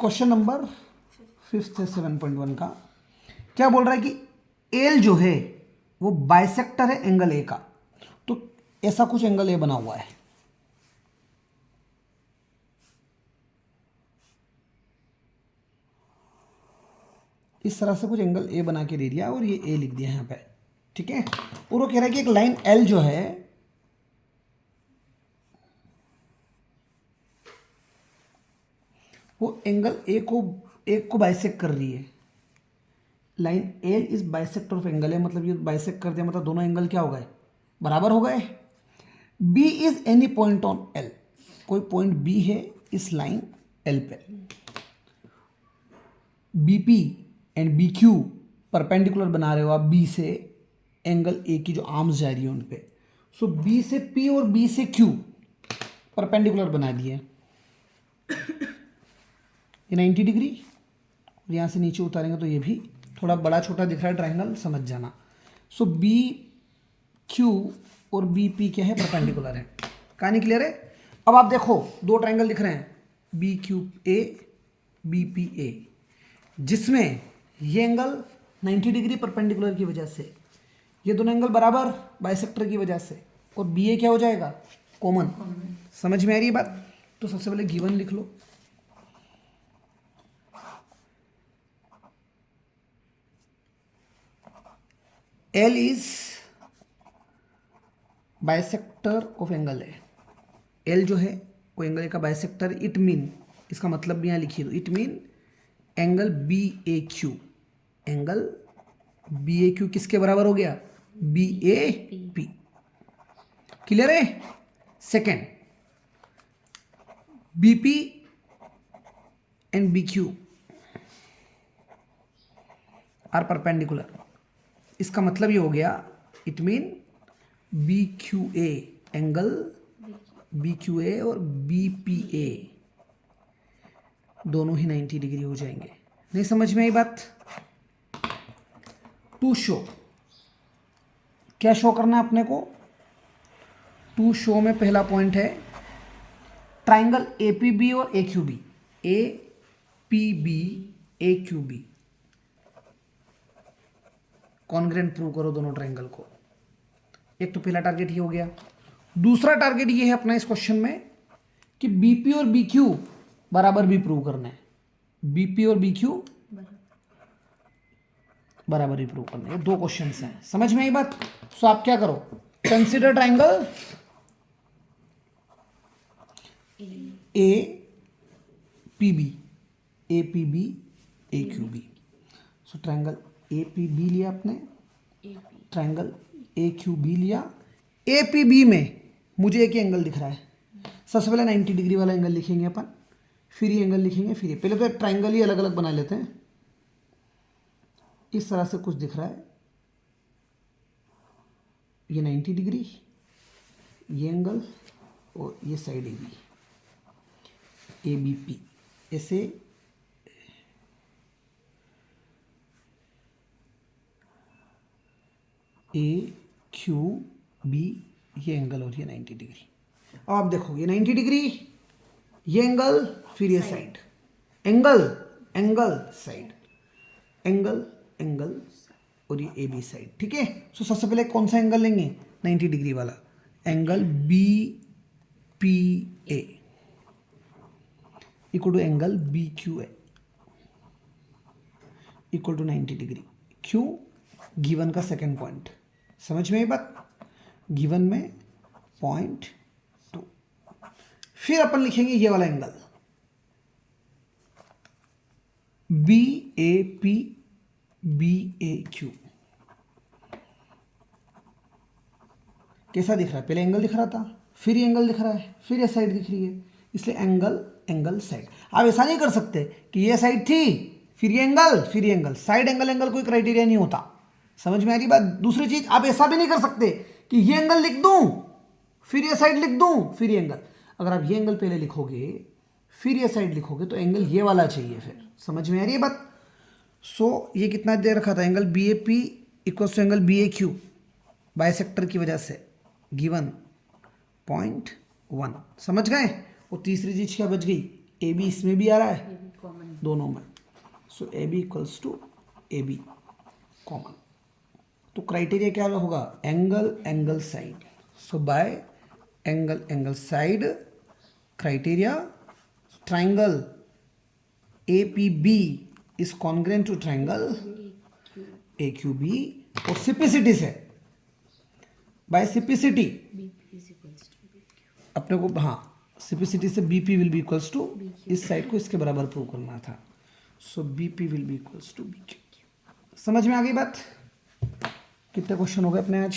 Question number 5th है 7.1 का। क्या बोल रहा है कि एल जो है वो बाइसेक्टर है एंगल ए का। तो ऐसा कुछ एंगल ए बना हुआ है, इस तरह से कुछ एंगल ए बना के दे दिया और ये ए लिख दिया यहाँ पे, ठीक है। और वो कह रहा है कि एक लाइन एल जो है वो एंगल ए को बाइसेक्ट कर रही है। Line L is bisector of angle है, मतलब ये बाइसेक्ट कर दिया, मतलब दोनों एंगल क्या हो गए, बराबर हो गए। B is any point on L, कोई पॉइंट बी है इस लाइन एल पे। BP and B Q perpendicular बना रहे हो आप बी से एंगल ए की जो आर्म्स जा रही है उन पे। सो बी से पी और बी से क्यू परपेंडिकुलर बना दिए, ये 90 डिग्री। यहाँ से नीचे उतारेंगे तो ये भी थोड़ा बड़ा छोटा दिख रहा है ट्राइंगल, समझ जाना। सो बी क्यू और बी पी क्या है, परपेंडिकुलर है। कहानी क्लियर है। अब आप देखो दो ट्राइंगल दिख रहे हैं, B Q A B P A, जिसमें ये एंगल 90 डिग्री परपेंडिकुलर की वजह से, ये दोनों एंगल बराबर बाइसेक्टर की वजह से, और बी ए क्या हो जाएगा, कॉमन। समझ में आ रही है बात। तो सबसे पहले गिवन लिख लो, L is bisector of angle है। एल जो है वो एंगल ए का बाइसेक्टर, इट मीन, इसका मतलब भी यहाँ लिखिए दो, it mean angle B A Q, angle B A Q किसके बराबर हो गया, बी ए पी। क्लियर है। Second, B P and B Q are perpendicular, इसका मतलब ये हो गया, it mean B Q A, angle B Q A और बी पी ए दोनों ही 90 डिग्री हो जाएंगे। नहीं समझ में आई बात। टू शो, क्या शो करना है अपने को, टू शो में पहला पॉइंट है ट्राइंगल ए पी बी और A Q B, A P B A Q B congruent prove करो दोनों ट्राइंगल को। एक तो पहला टारगेट ये हो गया। दूसरा टारगेट ये है अपना इस क्वेश्चन में कि बीपी और बीक्यू बराबर भी प्रूव करना है, बीपी और बीक्यू बराबर ही प्रूव करना है। ये दो क्वेश्चंस हैं, समझ में आई बात। सो आप क्या करो, consider triangle A P B, A P B A Q B. So triangle A P B लिया आपने, ट्राइंगल ए क्यू बी लिया। ए पी बी में मुझे एक ही एंगल दिख रहा है, सबसे पहले 90 डिग्री वाला एंगल लिखेंगे अपन, फिर ये एंगल लिखेंगे, फिर ये, पहले तो ट्राइंगल ही अलग अलग बना लेते हैं। इस तरह से कुछ दिख रहा है, ये 90 डिग्री, ये एंगल और ये side A B, A B P, ऐसे ए क्यू बी, ये एंगल और ये 90 डिग्री। अब आप देखो ये 90 डिग्री, ये एंगल, फिर ये side, angle angle side, angle angle और ये ए बी साइड, ठीक है। सो सबसे पहले कौन सा एंगल लेंगे, 90 डिग्री वाला angle B P A equal to angle B Q A equal to 90 degree. क्यों, गिवन का सेकेंड पॉइंट, समझ में ये बात। गिवन में पॉइंट 2, फिर अपन लिखेंगे ये वाला angle B A P B A Q. कैसा दिख रहा है, पहले एंगल दिख रहा था, फिर ये एंगल दिख रहा है, फिर ये साइड दिख रही है, इसलिए एंगल एंगल साइड। आप ऐसा नहीं कर सकते कि ये साइड थी फिर ये एंगल फिर ये एंगल, साइड एंगल एंगल कोई क्राइटेरिया नहीं होता, समझ में आ रही बात। दूसरी चीज, आप ऐसा भी नहीं कर सकते कि ये एंगल लिख दूं फिर ये साइड लिख दूं फिर ये एंगल। अगर आप ये एंगल पहले लिखोगे फिर ये साइड लिखोगे तो एंगल ये वाला चाहिए फिर, समझ में आ रही है बात। सो ये कितना दे रखा था, angle B A P equal to angle B A Q, bisector की वजह से गिवन पॉइंट 1, समझ गए। और तीसरी चीज क्या बच गई, ए बी इसमें भी आ रहा है, दोनों में, so A B equals to A B common. तो क्राइटेरिया क्या होगा, angle angle side. So by angle angle side criteria triangle A P B is congruent to triangle A Q B. और सिपिसिटी से, बाय सिपिसिटी अपने को, हाँ CPCT से B P will be equals to, इस साइड को इसके बराबर प्रूव करना था। So B P will be equals to B Q. समझ में आ गई बात? कितने क्वेश्चन हो गए अपने आज?